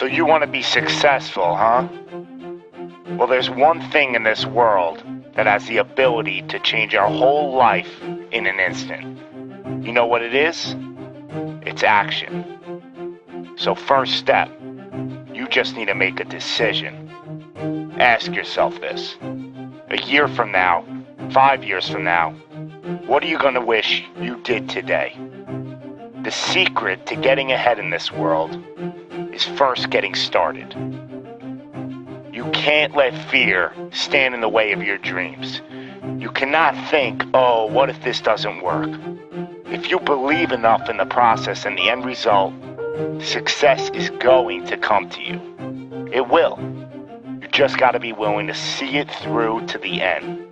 So you want to be successful, huh? Well, there's one thing in this world that has the ability to change our whole life in an instant. You know what it is? It's action. So first step, you just need to make a decision. Ask yourself this. A year from now, 5 years from now, what are you going to wish you did today? The secret to getting ahead in this world is first getting started. You can't let fear stand in the way of your dreams. You cannot think, oh, what if this doesn't work? If you believe enough in the process and the end result, success is going to come to you. It will. You just got to be willing to see it through to the end.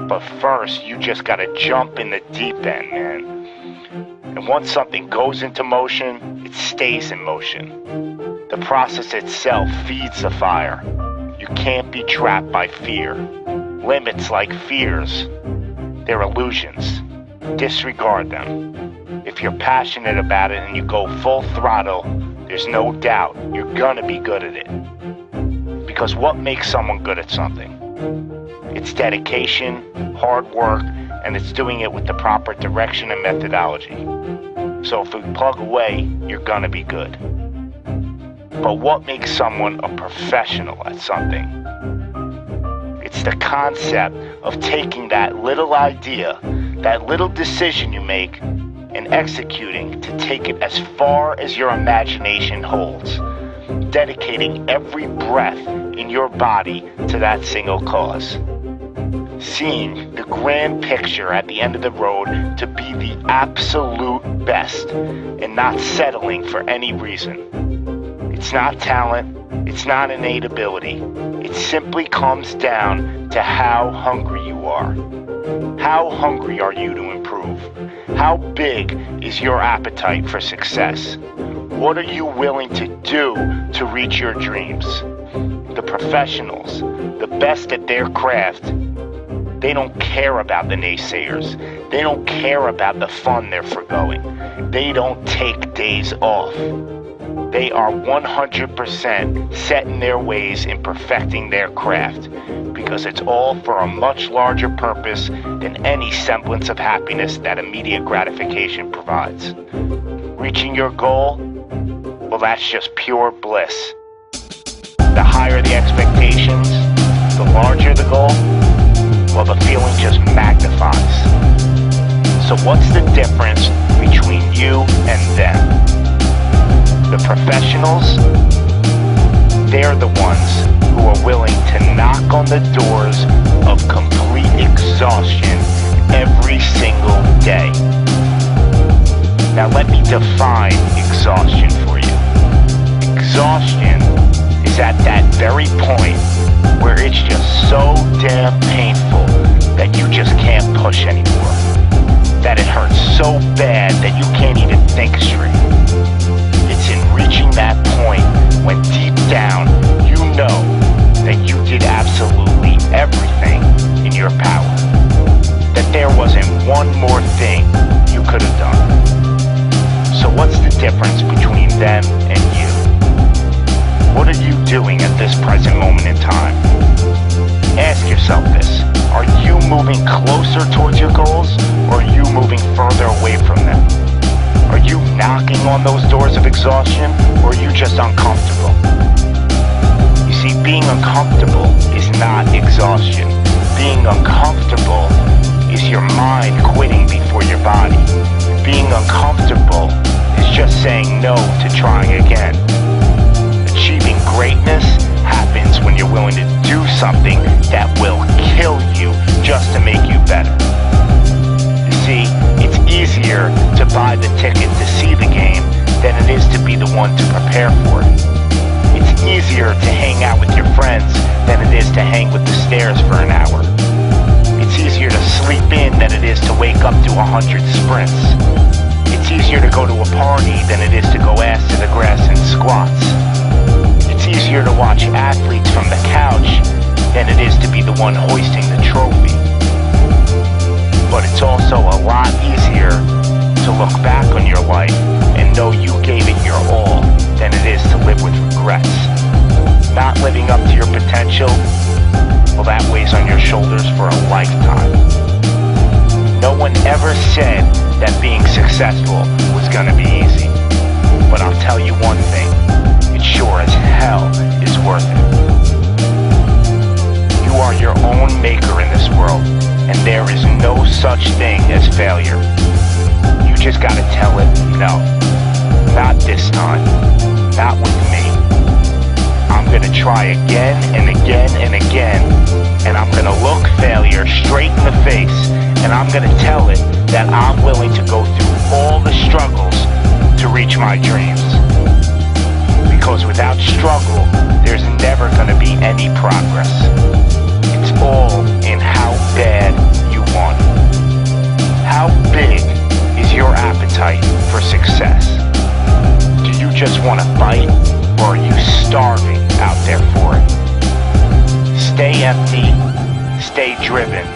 But first, you just got to jump in the deep end, man. And once something goes into motion, it stays in motion. The process itself feeds the fire. You can't be trapped by fear. Limits like fears, they're illusions. Disregard them. If you're passionate about it and you go full throttle, there's no doubt you're gonna be good at it. Because what makes someone good at something? It's dedication, hard work, and it's doing it with the proper direction and methodology. So if you plug away, you're gonna be good. But what makes someone a professional at something? It's the concept of taking that little idea, that little decision you make, and executing to take it as far as your imagination holds, dedicating every breath in your body to that single cause. Seeing the grand picture at the end of the road to be the absolute best and not settling for any reason. It's not talent, it's not innate ability. It simply comes down to how hungry you are. How hungry are you to improve? How big is your appetite for success? What are you willing to do to reach your dreams? The professionals, the best at their craft, they don't care about the naysayers. They don't care about the fun they're forgoing. They don't take days off. They are 100% set in their ways in perfecting their craft because it's all for a much larger purpose than any semblance of happiness that immediate gratification provides. Reaching your goal, well, that's just pure bliss. The higher the expectations, the larger the goal, well, the feeling just magnifies. So what's the difference between you and them? The professionals, they're the ones who are willing to knock on the doors of complete exhaustion every single day. Now let me define exhaustion for you. Exhaustion is at that very point where it's just so damn painful that you just can't push anymore. That it hurts so bad that you can't even think straight. It's in reaching that point when deep down you know that you did absolutely everything in your power. That there wasn't one more thing you could have done. So what's the difference between them and you? What are you doing at this present moment in time? Ask yourself this. Are you moving closer towards your goals, or are you moving further away from them? Are you knocking on those doors of exhaustion, or are you just uncomfortable? You see, being uncomfortable is not exhaustion. Being uncomfortable is your mind quitting before your body. Being uncomfortable is just saying no to trying again. Achieving greatness happens when you're willing to do something that will kill you just to make you better. You see, it's easier to buy the ticket to see the game than it is to be the one to prepare for it. It's easier to hang out with your friends than it is to hang with the stairs for an hour. It's easier to sleep in than it is to wake up to 100 sprints. It's easier to go to a party than it is to go ass to the grass and squats. It's easier to watch athletes from the couch than it is to be the one hoisting the trophy. But it's also a lot easier to look back on your life and know you gave it your all. than it is to live with regrets. Not living up to your potential, well, that weighs on your shoulders for a lifetime. No one ever said that being successful was gonna be easy. But I'll tell you one thing, it sure as hell is worth it. You are your own maker in this world, and there is no such thing as failure. You just gotta tell it, no, not this time, not with me. I'm gonna try again and again and again, and I'm gonna look failure straight in the face, and I'm gonna tell it that I'm willing to go through all the struggles to reach my dreams. Because without struggle, there's never gonna be any progress. It's all in how bad you want it. How big is your appetite for success? Do you just want to fight, or are you starving out there for it? Stay empty, stay driven,